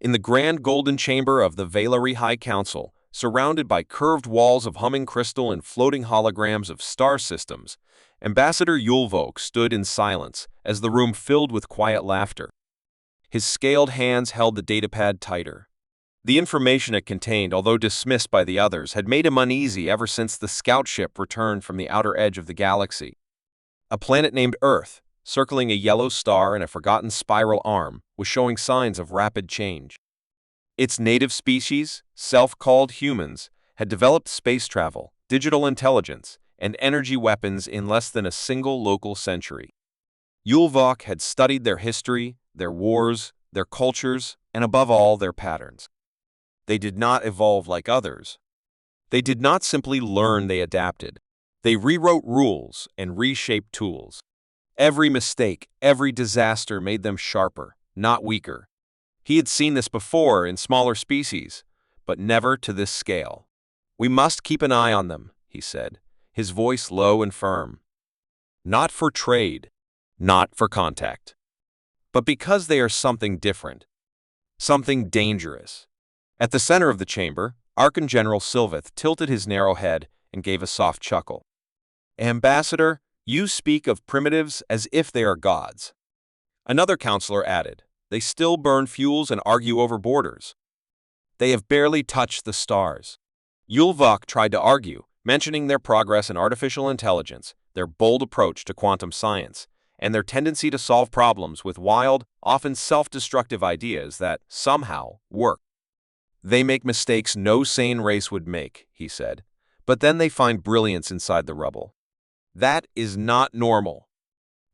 In the grand golden chamber of the Valari High Council, surrounded by curved walls of humming crystal and floating holograms of star systems, Ambassador Yulvok stood in silence as the room filled with quiet laughter. His scaled hands held the datapad tighter. The information it contained, although dismissed by the others, had made him uneasy ever since the scout ship returned from the outer edge of the galaxy. A planet named Earth, circling a yellow star in a forgotten spiral arm, was showing signs of rapid change. Its native species, self-called humans, had developed space travel, digital intelligence, and energy weapons in less than a single local century. Yulvok had studied their history, their wars, their cultures, and above all, their patterns. They did not evolve like others. They did not simply learn, they adapted. They rewrote rules and reshaped tools. Every mistake, every disaster made them sharper, not weaker. He had seen this before in smaller species, but never to this scale. "We must keep an eye on them," he said, his voice low and firm. "Not for trade, not for contact, but because they are something different, something dangerous." At the center of the chamber, Archon General Sylveth tilted his narrow head and gave a soft chuckle. "Ambassador, you speak of primitives as if they are gods." Another counselor added, "They still burn fuels and argue over borders. They have barely touched the stars." Yulvok tried to argue, mentioning their progress in artificial intelligence, their bold approach to quantum science, and their tendency to solve problems with wild, often self-destructive ideas that, somehow, work. "They make mistakes no sane race would make," he said, "but then they find brilliance inside the rubble. That is not normal."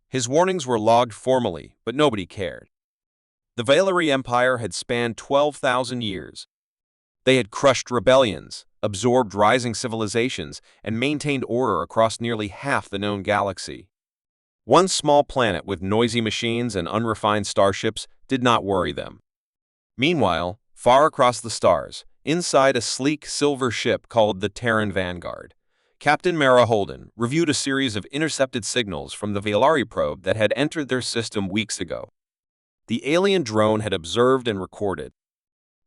His warnings were logged formally, but nobody cared. The Valari Empire had spanned 12,000 years. They had crushed rebellions, absorbed rising civilizations, and maintained order across nearly half the known galaxy. One small planet with noisy machines and unrefined starships did not worry them. Meanwhile, far across the stars, inside a sleek silver ship called the Terran Vanguard, Captain Mara Holden reviewed a series of intercepted signals from the Valari probe that had entered their system weeks ago. The alien drone had observed and recorded.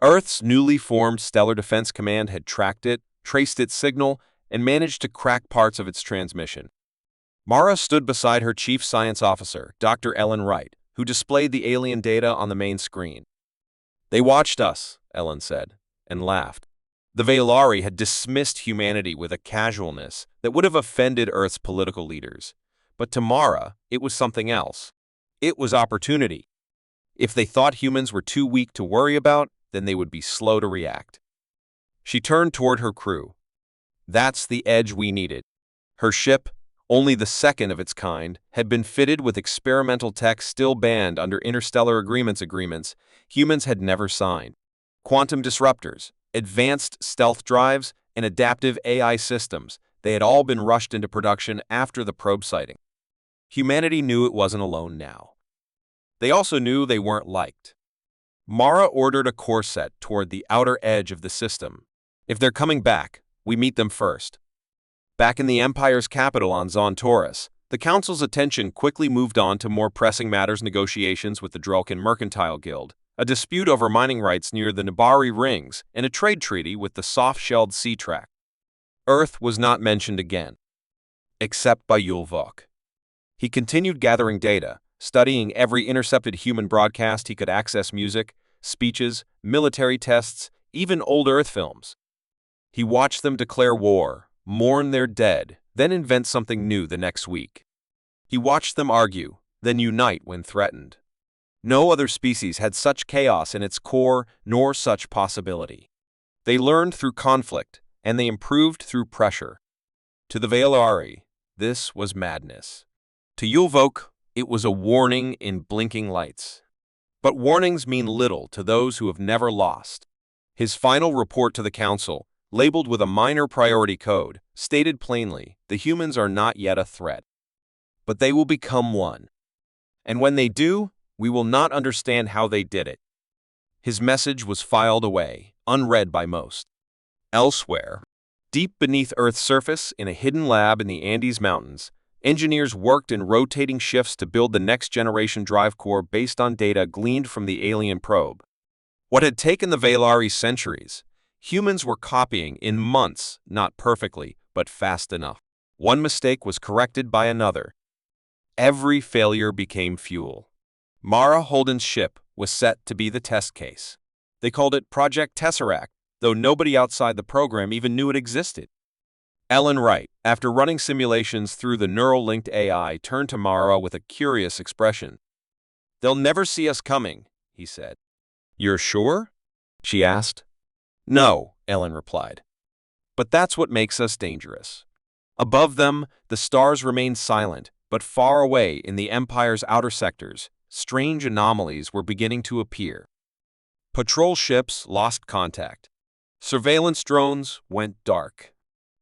Earth's newly formed Stellar Defense Command had tracked it, traced its signal, and managed to crack parts of its transmission. Mara stood beside her chief science officer, Dr. Ellen Wright, who displayed the alien data on the main screen. "They watched us," Ellen said, and laughed. The Valari had dismissed humanity with a casualness that would have offended Earth's political leaders. But to Mara, it was something else. It was opportunity. If they thought humans were too weak to worry about, then they would be slow to react. She turned toward her crew. "That's the edge we needed." Her ship, only the second of its kind, had been fitted with experimental tech still banned under interstellar agreements humans had never signed. Quantum disruptors, advanced stealth drives, and adaptive AI systems, they had all been rushed into production after the probe sighting. Humanity knew it wasn't alone now. They also knew they weren't liked. Mara ordered a course set toward the outer edge of the system. "If they're coming back, we meet them first." Back in the Empire's capital on Zontaurus, the Council's attention quickly moved on to more pressing matters: negotiations with the Drulkan Mercantile Guild, a dispute over mining rights near the Nabari Rings, and a trade treaty with the soft-shelled Sea Tract. Earth was not mentioned again, except by Yulvok. He continued gathering data, studying every intercepted human broadcast he could access: music, speeches, military tests, even old Earth films. He watched them declare war, mourn their dead, then invent something new the next week. He watched them argue, then unite when threatened. No other species had such chaos in its core, nor such possibility. They learned through conflict, and they improved through pressure. To the Valari, this was madness. To Yulvok, it was a warning in blinking lights. But warnings mean little to those who have never lost. His final report to the Council, labeled with a minor priority code, stated plainly, the humans are not yet a threat. But they will become one. And when they do, we will not understand how they did it. His message was filed away, unread by most. Elsewhere, deep beneath Earth's surface, in a hidden lab in the Andes Mountains, engineers worked in rotating shifts to build the next-generation drive core based on data gleaned from the alien probe. What had taken the Valari centuries, humans were copying in months, not perfectly, but fast enough. One mistake was corrected by another. Every failure became fuel. Mara Holden's ship was set to be the test case. They called it Project Tesseract, though nobody outside the program even knew it existed. Ellen Wright, after running simulations through the neural-linked AI, turned to Mara with a curious expression. "They'll never see us coming," he said. "You're sure?" she asked. "No," Ellen replied. "But that's what makes us dangerous." Above them, the stars remained silent, but far away in the Empire's outer sectors, strange anomalies were beginning to appear. Patrol ships lost contact. Surveillance drones went dark.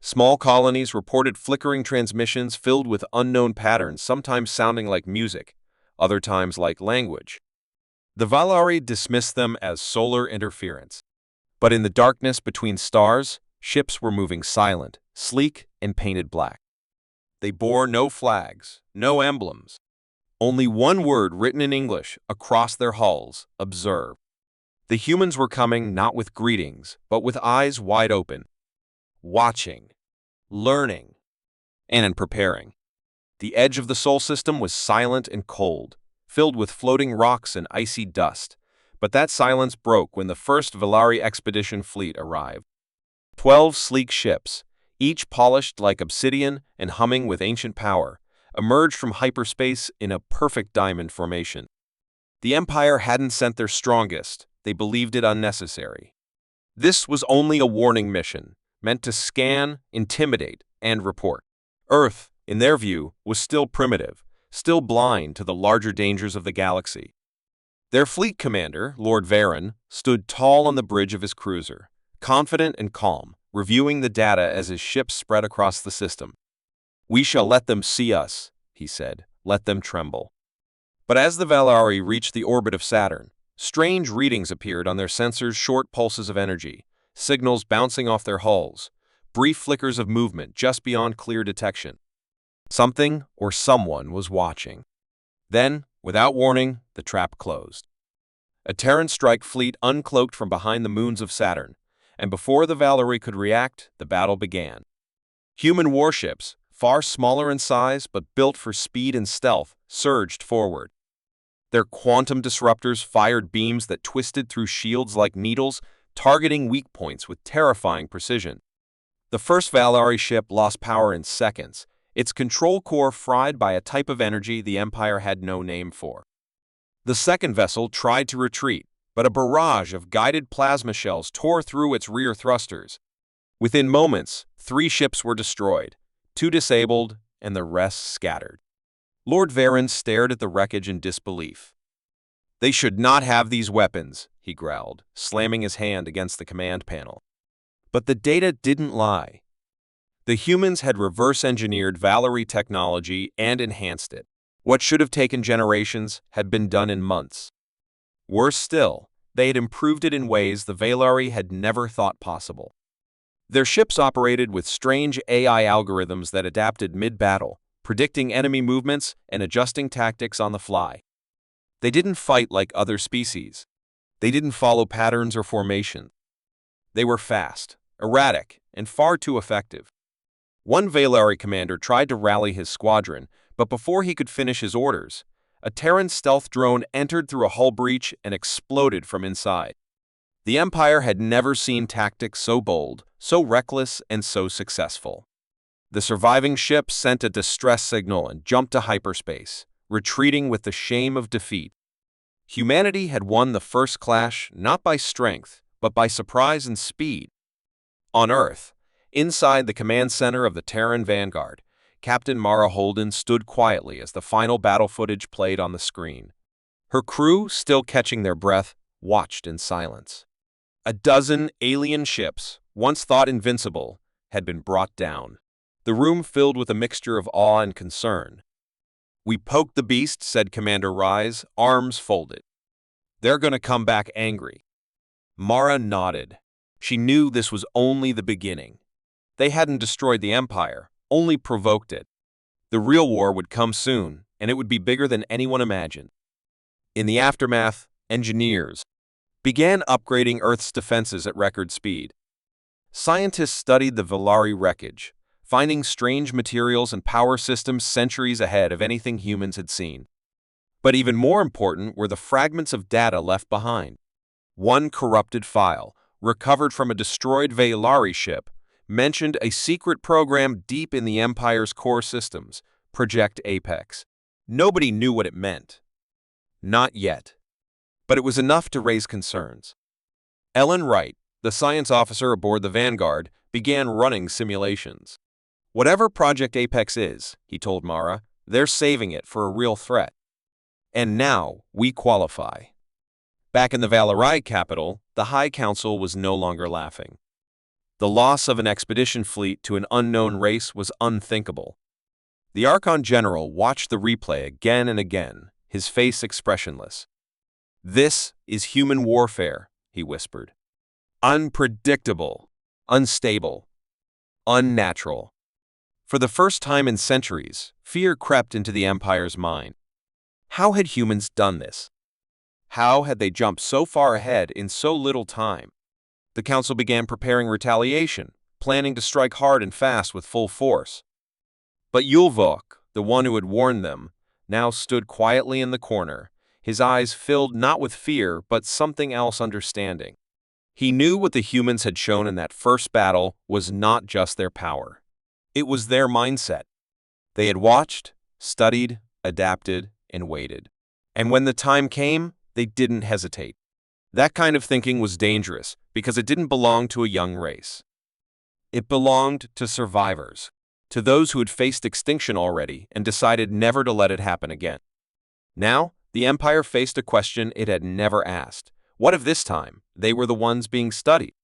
Small colonies reported flickering transmissions filled with unknown patterns, sometimes sounding like music, other times like language. The Valari dismissed them as solar interference. But in the darkness between stars, ships were moving silent, sleek, and painted black. They bore no flags, no emblems. Only one word written in English across their hulls: observe. The humans were coming not with greetings, but with eyes wide open, watching, learning, and preparing. The edge of the Sol system was silent and cold, filled with floating rocks and icy dust, but that silence broke when the first Valari expedition fleet arrived. 12 sleek ships, each polished like obsidian and humming with ancient power, emerged from hyperspace in a perfect diamond formation. The Empire hadn't sent their strongest; they believed it unnecessary. This was only a warning mission, meant to scan, intimidate, and report. Earth, in their view, was still primitive, still blind to the larger dangers of the galaxy. Their fleet commander, Lord Varen, stood tall on the bridge of his cruiser, confident and calm, reviewing the data as his ships spread across the system. "We shall let them see us," he said, "let them tremble." But as the Valari reached the orbit of Saturn, strange readings appeared on their sensors, short pulses of energy, signals bouncing off their hulls, brief flickers of movement just beyond clear detection. Something or someone was watching. Then, without warning, the trap closed. A Terran strike fleet uncloaked from behind the moons of Saturn, and before the Valari could react, the battle began. Human warships, far smaller in size but built for speed and stealth, surged forward. Their quantum disruptors fired beams that twisted through shields like needles, targeting weak points with terrifying precision. The first Valari ship lost power in seconds, its control core fried by a type of energy the Empire had no name for. The second vessel tried to retreat, but a barrage of guided plasma shells tore through its rear thrusters. Within moments, 3 ships were destroyed, 2 disabled, and the rest scattered. Lord Varen stared at the wreckage in disbelief. "They should not have these weapons," he growled, slamming his hand against the command panel. But the data didn't lie. The humans had reverse-engineered Valari technology and enhanced it. What should have taken generations had been done in months. Worse still, they had improved it in ways the Valari had never thought possible. Their ships operated with strange AI algorithms that adapted mid-battle, predicting enemy movements and adjusting tactics on the fly. They didn't fight like other species. They didn't follow patterns or formation. They were fast, erratic, and far too effective. One Valari commander tried to rally his squadron, but before he could finish his orders, a Terran stealth drone entered through a hull breach and exploded from inside. The Empire had never seen tactics so bold, so reckless, and so successful. The surviving ship sent a distress signal and jumped to hyperspace, retreating with the shame of defeat. Humanity had won the first clash not by strength, but by surprise and speed. On Earth, inside the command center of the Terran Vanguard, Captain Mara Holden stood quietly as the final battle footage played on the screen. Her crew, still catching their breath, watched in silence. A dozen alien ships, once thought invincible, had been brought down. The room filled with a mixture of awe and concern. "We poked the beast," said Commander Rise, arms folded. "They're gonna come back angry." Mara nodded. She knew this was only the beginning. They hadn't destroyed the Empire, only provoked it. The real war would come soon, and it would be bigger than anyone imagined. In the aftermath, engineers, began upgrading Earth's defenses at record speed. Scientists studied the Velari wreckage, finding strange materials and power systems centuries ahead of anything humans had seen. But even more important were the fragments of data left behind. One corrupted file, recovered from a destroyed Velari ship, mentioned a secret program deep in the Empire's core systems, Project Apex. Nobody knew what it meant. Not yet. But it was enough to raise concerns. Ellen Wright, the science officer aboard the Vanguard, began running simulations. Whatever Project Apex is, he told Mara, they're saving it for a real threat. And now we qualify. Back in the Velari capital, the High Council was no longer laughing. The loss of an expedition fleet to an unknown race was unthinkable. The Archon General watched the replay again and again, his face expressionless. "This is human warfare," he whispered. "Unpredictable, unstable, unnatural." For the first time in centuries, fear crept into the Empire's mind. How had humans done this? How had they jumped so far ahead in so little time? The Council began preparing retaliation, planning to strike hard and fast with full force. But Yulvok, the one who had warned them, now stood quietly in the corner, his eyes filled not with fear but something else understanding. He knew what the humans had shown in that first battle was not just their power. It was their mindset. They had watched, studied, adapted, and waited. And when the time came, they didn't hesitate. That kind of thinking was dangerous because it didn't belong to a young race. It belonged to survivors, to those who had faced extinction already and decided never to let it happen again. Now, the Empire faced a question it had never asked. What if this time they were the ones being studied?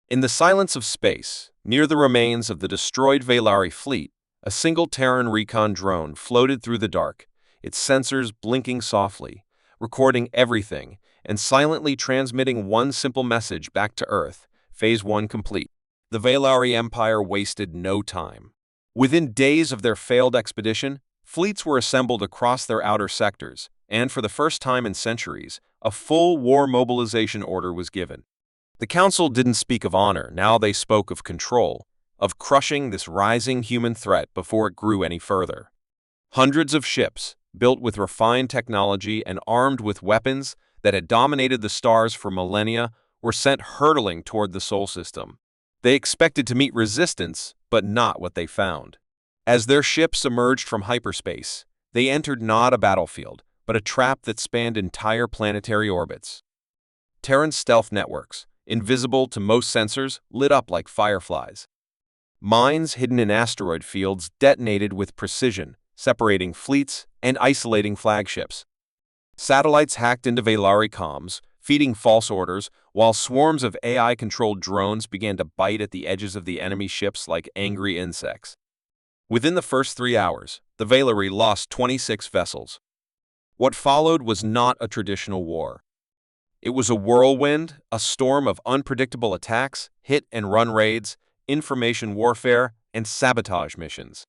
In the silence of space, near the remains of the destroyed Velari fleet, a single Terran recon drone floated through the dark, its sensors blinking softly, recording everything and silently transmitting one simple message back to Earth: Phase 1 complete. The Velari Empire wasted no time. Within days of their failed expedition, fleets were assembled across their outer sectors, and for the first time in centuries, a full war mobilization order was given. The Council didn't speak of honor, now they spoke of control, of crushing this rising human threat before it grew any further. Hundreds of ships, built with refined technology and armed with weapons that had dominated the stars for millennia, were sent hurtling toward the Sol system. They expected to meet resistance, but not what they found. As their ships emerged from hyperspace, they entered not a battlefield, but a trap that spanned entire planetary orbits. Terran stealth networks, invisible to most sensors, lit up like fireflies. Mines hidden in asteroid fields detonated with precision, separating fleets and isolating flagships. Satellites hacked into Velari comms, feeding false orders, while swarms of AI-controlled drones began to bite at the edges of the enemy ships like angry insects. Within the first 3 hours, the Velari lost 26 vessels. What followed was not a traditional war. It was a whirlwind, a storm of unpredictable attacks, hit-and-run raids, information warfare, and sabotage missions.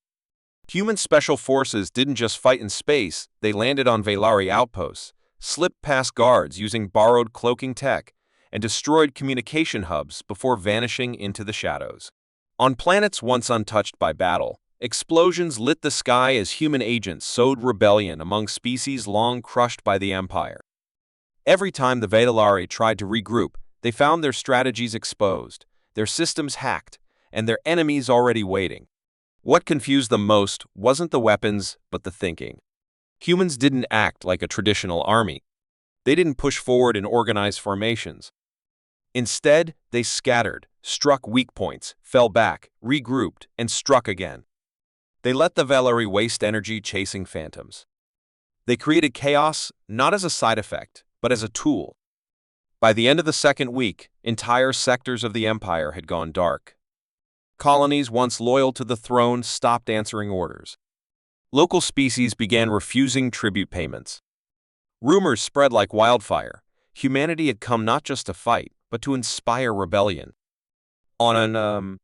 Human special forces didn't just fight in space, they landed on Velari outposts, slipped past guards using borrowed cloaking tech, and destroyed communication hubs before vanishing into the shadows. On planets once untouched by battle, explosions lit the sky as human agents sowed rebellion among species long crushed by the Empire. Every time the Velari tried to regroup, they found their strategies exposed, their systems hacked, and their enemies already waiting. What confused them most wasn't the weapons, but the thinking. Humans didn't act like a traditional army. They didn't push forward in organized formations. Instead, they scattered, struck weak points, fell back, regrouped, and struck again. They let the Velari waste energy chasing phantoms. They created chaos not as a side effect, but as a tool. By the end of the second week, entire sectors of the Empire had gone dark. Colonies once loyal to the throne stopped answering orders. Local species began refusing tribute payments. Rumors spread like wildfire. Humanity had come not just to fight, but to inspire rebellion. On an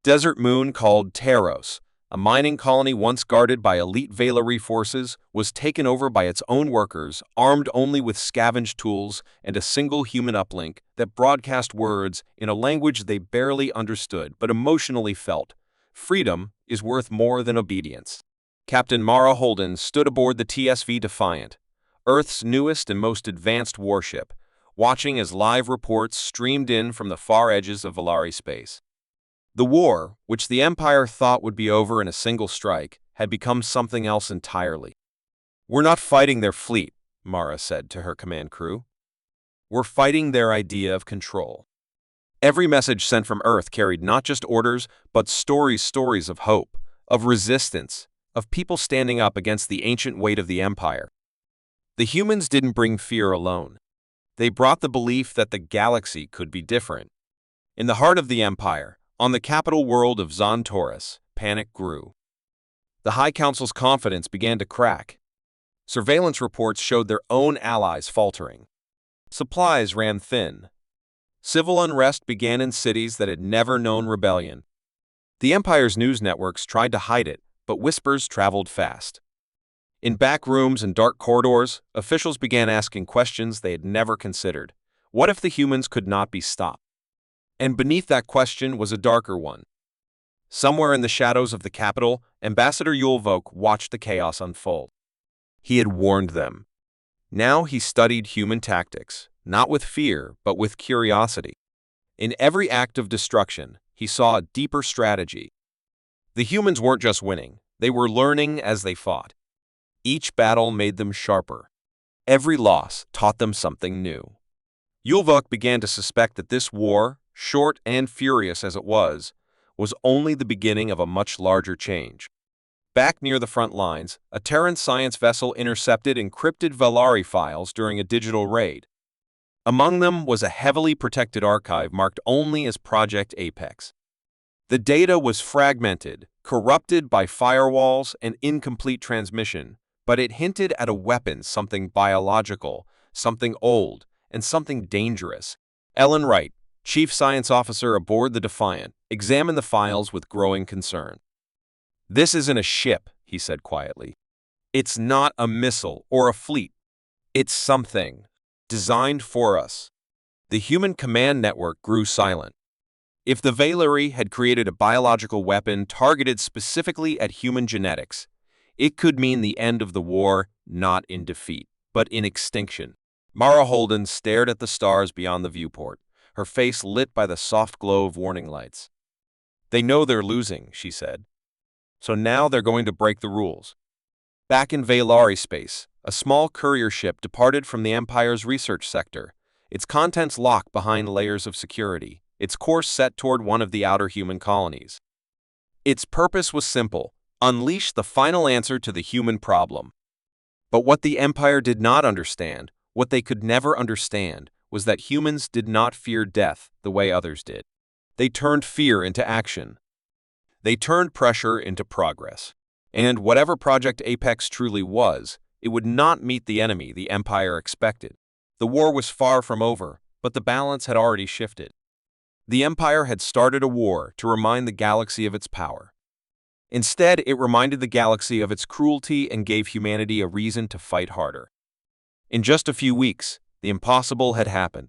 desert moon called Taros, A mining colony once guarded by elite Valari forces was taken over by its own workers, armed only with scavenged tools and a single human uplink that broadcast words in a language they barely understood but emotionally felt. Freedom is worth more than obedience. Captain Mara Holden stood aboard the TSV Defiant, Earth's newest and most advanced warship, watching as live reports streamed in from the far edges of Valari space. The war, which the Empire thought would be over in a single strike, had become something else entirely. "We're not fighting their fleet," Mara said to her command crew. "We're fighting their idea of control." Every message sent from Earth carried not just orders, but stories of hope, of resistance, of people standing up against the ancient weight of the Empire. The humans didn't bring fear alone. They brought the belief that the galaxy could be different. In the heart of the Empire, on the capital world of Zon Taurus, panic grew. The High Council's confidence began to crack. Surveillance reports showed their own allies faltering. Supplies ran thin. Civil unrest began in cities that had never known rebellion. The Empire's news networks tried to hide it, but whispers traveled fast. In back rooms and dark corridors, officials began asking questions they had never considered. What if the humans could not be stopped? And beneath that question was a darker one. Somewhere in the shadows of the capital, Ambassador Yulvok watched the chaos unfold. He had warned them. Now he studied human tactics, not with fear, but with curiosity. In every act of destruction, he saw a deeper strategy. The humans weren't just winning, they were learning as they fought. Each battle made them sharper. Every loss taught them something new. Yulvok began to suspect that this war, short and furious as it was only the beginning of a much larger change. Back near the front lines, a Terran science vessel intercepted encrypted Valari files during a digital raid. Among them was a heavily protected archive marked only as Project Apex. The data was fragmented, corrupted by firewalls and incomplete transmission, but it hinted at a weapon, something biological, something old, and something dangerous. Ellen Wright, chief science officer aboard the Defiant, examined the files with growing concern. "This isn't a ship," he said quietly. "It's not a missile or a fleet. It's something designed for us." The human command network grew silent. If the Valari had created a biological weapon targeted specifically at human genetics, it could mean the end of the war, not in defeat, but in extinction. Mara Holden stared at the stars beyond the viewport, her face lit by the soft glow of warning lights. "They know they're losing," she said. "So now they're going to break the rules." Back in Valari space, a small courier ship departed from the Empire's research sector, its contents locked behind layers of security, its course set toward one of the outer human colonies. Its purpose was simple: unleash the final answer to the human problem. But what the Empire did not understand, what they could never understand, was that humans did not fear death the way others did. They turned fear into action. They turned pressure into progress. And whatever Project Apex truly was, it would not meet the enemy the Empire expected. The war was far from over, but the balance had already shifted. The Empire had started a war to remind the galaxy of its power. Instead, it reminded the galaxy of its cruelty and gave humanity a reason to fight harder. In just a few weeks, the impossible had happened.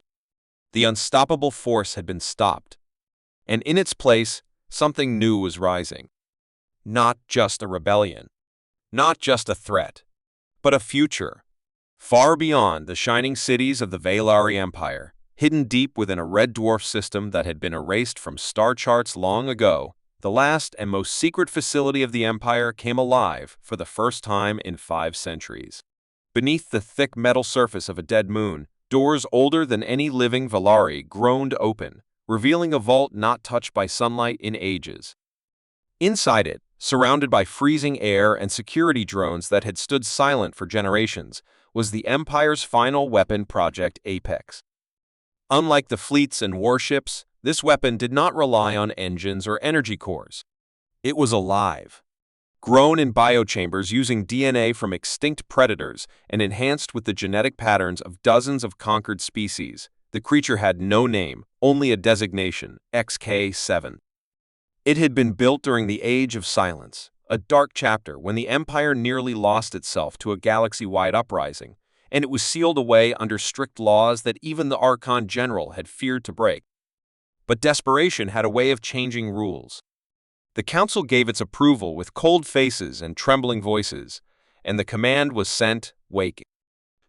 The unstoppable force had been stopped. And in its place, something new was rising. Not just a rebellion, not just a threat, but a future. Far beyond the shining cities of the Valari Empire, hidden deep within a red dwarf system that had been erased from star charts long ago, the last and most secret facility of the Empire came alive for the first time in 5 centuries. Beneath the thick metal surface of a dead moon, doors older than any living Valari groaned open, revealing a vault not touched by sunlight in ages. Inside it, surrounded by freezing air and security drones that had stood silent for generations, was the Empire's final weapon, Project Apex. Unlike the fleets and warships, this weapon did not rely on engines or energy cores. It was alive. Grown in biochambers using DNA from extinct predators and enhanced with the genetic patterns of dozens of conquered species, the creature had no name, only a designation, XK-7. It had been built during the Age of Silence, a dark chapter when the Empire nearly lost itself to a galaxy-wide uprising, and it was sealed away under strict laws that even the Archon General had feared to break. But desperation had a way of changing rules. The Council gave its approval with cold faces and trembling voices, and the command was sent, "Wake."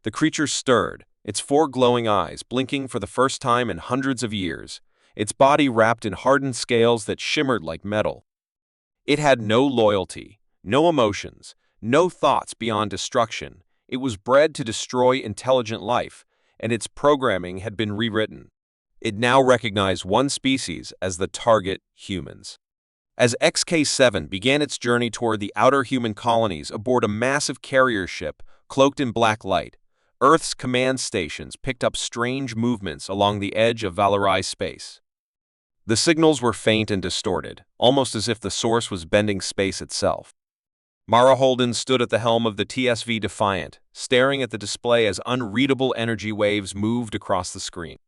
The creature stirred, its four glowing eyes blinking for the first time in hundreds of years, its body wrapped in hardened scales that shimmered like metal. It had no loyalty, no emotions, no thoughts beyond destruction. It was bred to destroy intelligent life, and its programming had been rewritten. It now recognized one species as the target: humans. As XK-7 began its journey toward the outer human colonies aboard a massive carrier ship cloaked in black light, Earth's command stations picked up strange movements along the edge of Valerii space. The signals were faint and distorted, almost as if the source was bending space itself. Mara Holden stood at the helm of the TSV Defiant, staring at the display as unreadable energy waves moved across the screen.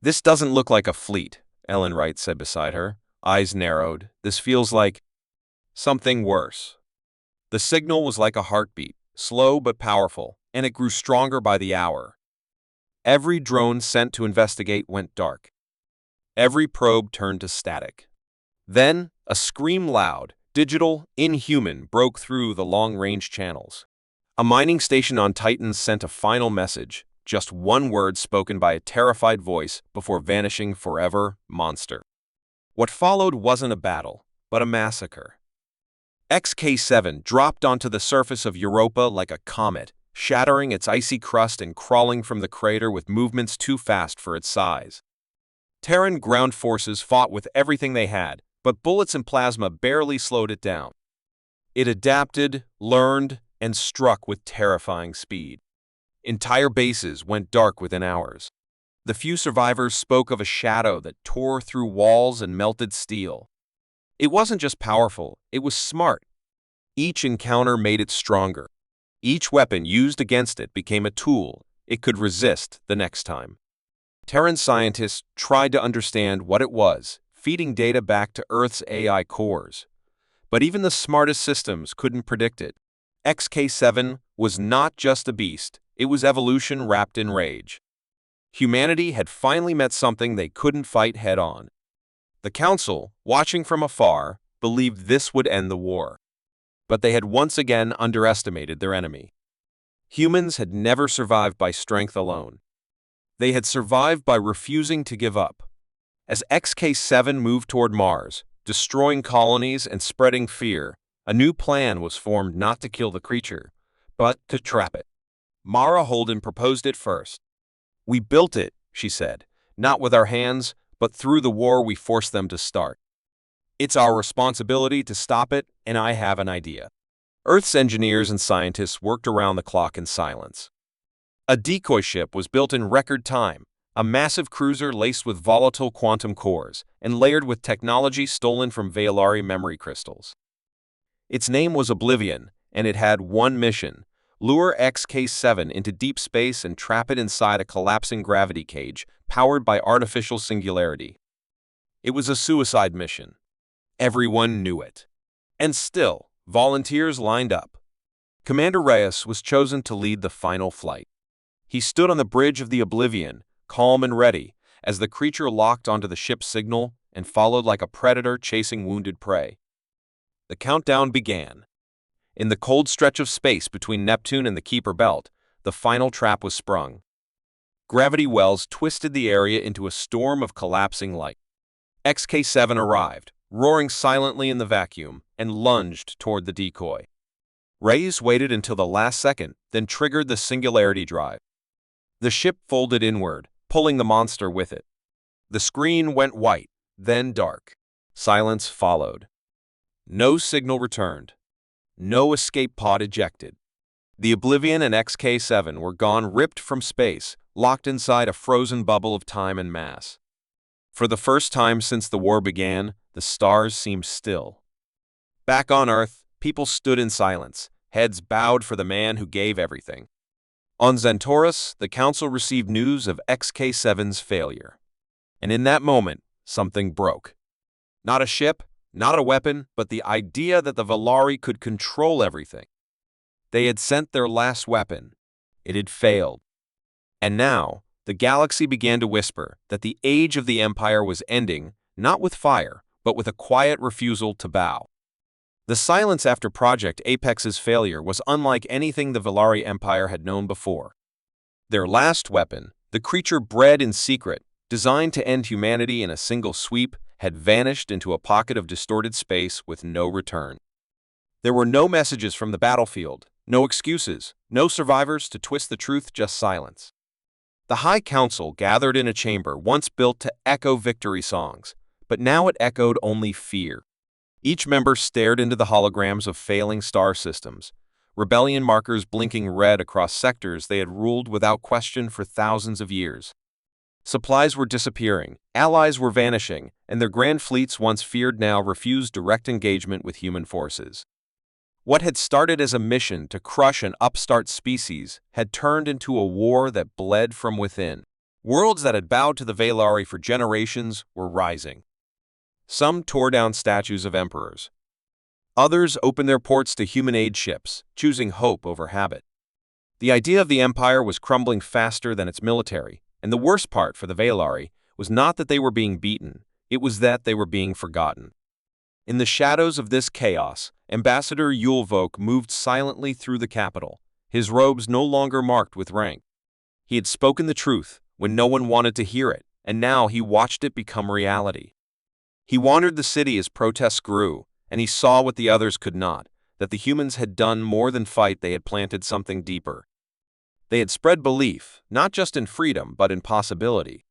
"This doesn't look like a fleet," Ellen Wright said beside her, eyes narrowed. "This feels like something worse." The signal was like a heartbeat, slow but powerful, and it grew stronger by the hour. Every drone sent to investigate went dark. Every probe turned to static. Then, a scream loud, digital, inhuman, broke through the long-range channels. A mining station on Titan sent a final message, just one word spoken by a terrified voice before vanishing forever: "Monster." What followed wasn't a battle, but a massacre. XK-7 dropped onto the surface of Europa like a comet, shattering its icy crust and crawling from the crater with movements too fast for its size. Terran ground forces fought with everything they had, but bullets and plasma barely slowed it down. It adapted, learned, and struck with terrifying speed. Entire bases went dark within hours. The few survivors spoke of a shadow that tore through walls and melted steel. It wasn't just powerful, it was smart. Each encounter made it stronger. Each weapon used against it became a tool it could resist the next time. Terran scientists tried to understand what it was, feeding data back to Earth's AI cores. But even the smartest systems couldn't predict it. XK-7 was not just a beast, it was evolution wrapped in rage. Humanity had finally met something they couldn't fight head-on. The Council, watching from afar, believed this would end the war. But they had once again underestimated their enemy. Humans had never survived by strength alone. They had survived by refusing to give up. As XK-7 moved toward Mars, destroying colonies and spreading fear, a new plan was formed: not to kill the creature, but to trap it. Mara Holden proposed it first. "We built it," she said, "not with our hands, but through the war we forced them to start. It's our responsibility to stop it, and I have an idea." Earth's engineers and scientists worked around the clock in silence. A decoy ship was built in record time, a massive cruiser laced with volatile quantum cores and layered with technology stolen from Valari memory crystals. Its name was Oblivion, and it had one mission: lure XK-7 into deep space and trap it inside a collapsing gravity cage powered by artificial singularity. It was a suicide mission. Everyone knew it. And still, volunteers lined up. Commander Reyes was chosen to lead the final flight. He stood on the bridge of the Oblivion, calm and ready, as the creature locked onto the ship's signal and followed like a predator chasing wounded prey. The countdown began. In the cold stretch of space between Neptune and the Kuiper Belt, the final trap was sprung. Gravity wells twisted the area into a storm of collapsing light. XK-7 arrived, roaring silently in the vacuum, and lunged toward the decoy. Reyes waited until the last second, then triggered the singularity drive. The ship folded inward, pulling the monster with it. The screen went white, then dark. Silence followed. No signal returned. No escape pod ejected. The Oblivion and XK-7 were gone, ripped from space, locked inside a frozen bubble of time and mass. For the first time since the war began, the stars seemed still. Back on Earth, people stood in silence, heads bowed for the man who gave everything. On Xantorus, the Council received news of XK-7's failure. And in that moment, something broke. Not a ship, Not a weapon, but the idea that the Valari could control everything. They had sent their last weapon. It had failed. And now, the galaxy began to whisper that the age of the Empire was ending, not with fire, but with a quiet refusal to bow. The silence after Project Apex's failure was unlike anything the Valari Empire had known before. Their last weapon, the creature bred in secret, designed to end humanity in a single sweep, had vanished into a pocket of distorted space with no return. There were no messages from the battlefield, no excuses, no survivors to twist the truth, just silence. The High Council gathered in a chamber once built to echo victory songs, but now it echoed only fear. Each member stared into the holograms of failing star systems, rebellion markers blinking red across sectors they had ruled without question for thousands of years. Supplies were disappearing, allies were vanishing, and their grand fleets once feared now refused direct engagement with human forces. What had started as a mission to crush an upstart species had turned into a war that bled from within. Worlds that had bowed to the Valari for generations were rising. Some tore down statues of emperors. Others opened their ports to human-aid ships, choosing hope over habit. The idea of the Empire was crumbling faster than its military, and the worst part for the Valari was not that they were being beaten, it was that they were being forgotten. In the shadows of this chaos, Ambassador Yulvok moved silently through the capital, his robes no longer marked with rank. He had spoken the truth when no one wanted to hear it, and now he watched it become reality. He wandered the city as protests grew, and he saw what the others could not, that the humans had done more than fight, they had planted something deeper. They had spread belief, not just in freedom, but in possibility.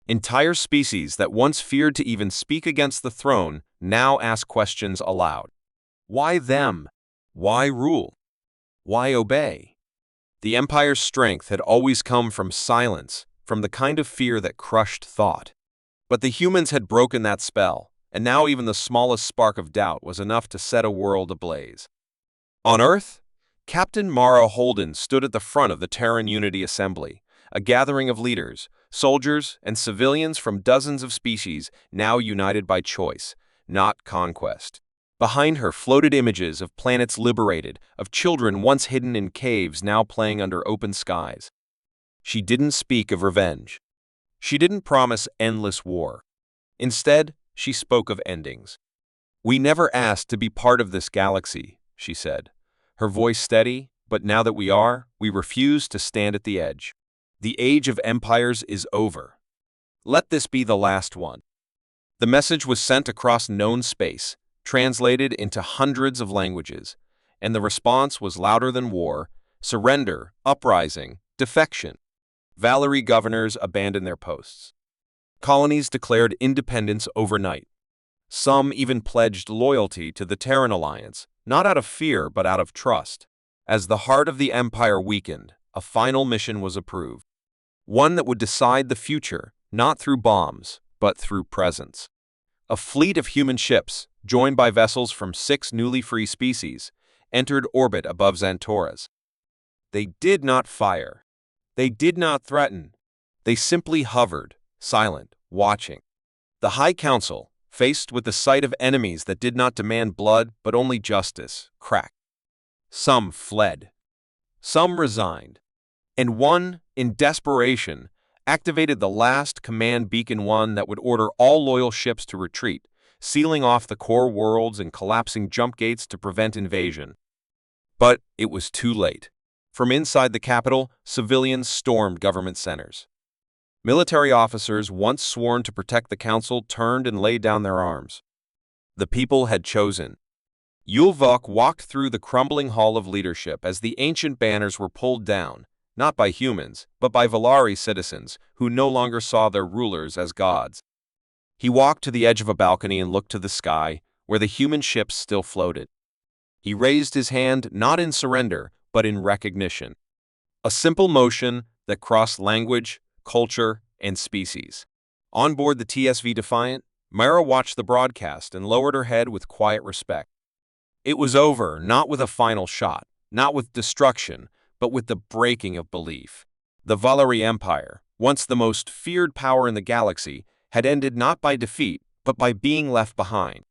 Entire species that once feared to even speak against the throne now ask questions aloud. Why them? Why rule? Why obey? The Empire's strength had always come from silence, from the kind of fear that crushed thought. But the humans had broken that spell, and now even the smallest spark of doubt was enough to set a world ablaze. On Earth, Captain Mara Holden stood at the front of the Terran Unity Assembly, a gathering of leaders, soldiers, and civilians from dozens of species now united by choice, not conquest. Behind her floated images of planets liberated, of children once hidden in caves now playing under open skies. She didn't speak of revenge. She didn't promise endless war. Instead, she spoke of endings. "We never asked to be part of this galaxy," she said, her voice steady, "but now that we are, we refuse to stand at the edge. The age of empires is over. Let this be the last one." The message was sent across known space, translated into hundreds of languages, and the response was louder than war: surrender, uprising, defection. Valari governors abandoned their posts. Colonies declared independence overnight. Some even pledged loyalty to the Terran Alliance, not out of fear but out of trust. As the heart of the Empire weakened, a final mission was approved. One that would decide the future, not through bombs, but through presence. A fleet of human ships, joined by vessels from 6 newly free species, entered orbit above Xantoras. They did not fire. They did not threaten. They simply hovered, silent, watching. The High Council, faced with the sight of enemies that did not demand blood but only justice, cracked. Some fled. Some resigned. And one, in desperation, activated the last command beacon, one that would order all loyal ships to retreat, sealing off the core worlds and collapsing jump gates to prevent invasion. But it was too late. From inside the capital, civilians stormed government centers. Military officers, once sworn to protect the council, turned and laid down their arms. The people had chosen. Yulvok walked through the crumbling hall of leadership as the ancient banners were pulled down, not by humans, but by Valari citizens who no longer saw their rulers as gods. He walked to the edge of a balcony and looked to the sky, where the human ships still floated. He raised his hand not in surrender, but in recognition. A simple motion that crossed language, culture, and species. On board the TSV Defiant, Mara watched the broadcast and lowered her head with quiet respect. It was over, not with a final shot, not with destruction, but with the breaking of belief. The Valari Empire, once the most feared power in the galaxy, had ended not by defeat, but by being left behind.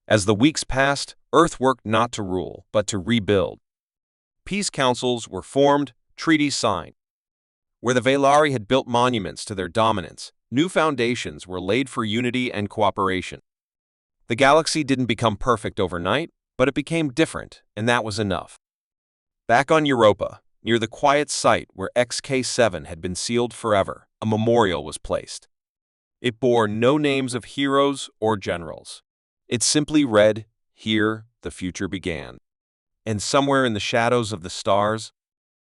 As the weeks passed, Earth worked not to rule, but to rebuild. Peace councils were formed, treaties signed. Where the Valari had built monuments to their dominance, new foundations were laid for unity and cooperation. The galaxy didn't become perfect overnight, but it became different, and that was enough. Back on Europa, near the quiet site where XK7 had been sealed forever, a memorial was placed. It bore no names of heroes or generals. It simply read, "Here the future began." And somewhere in the shadows of the stars,